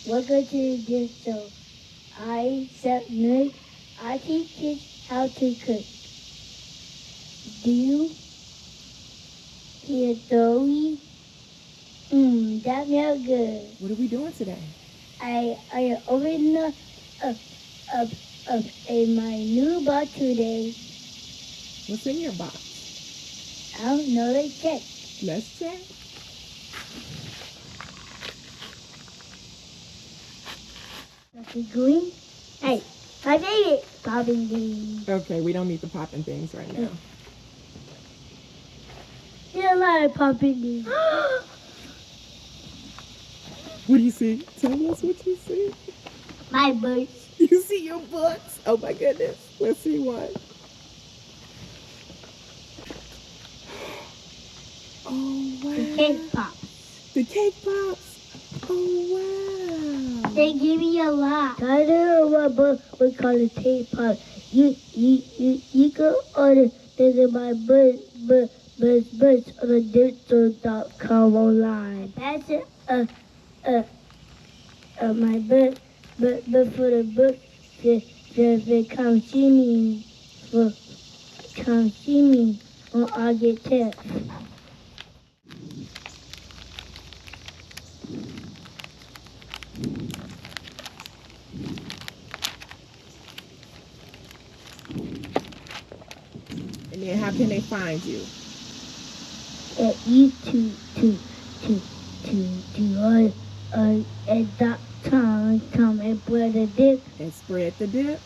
Welcome to this show. I, Chef Nick, I teach kids how to cook. Do you hear Dory? That smells good. What are we doing today? I opened up my new box today. What's in your box? I don't know, let's check. Let's check. That's green. Hey, my favorite popping beans. Okay, we don't need the popping things right now. There's a lot of popping beans. What do you see? Tell us what you see. My boots. You see your books? Oh my goodness. Let's see what. Oh wow. The cake pops. The cake pops. Oh wow. They give me a lot. I don't know what book we call it cake pop. You can order this in my books on the thedipshow.com online. That's my book, but for the book, just come see me on August 10th. And then how can they find you? At YouTube .com and spread the dip. And spread the dip.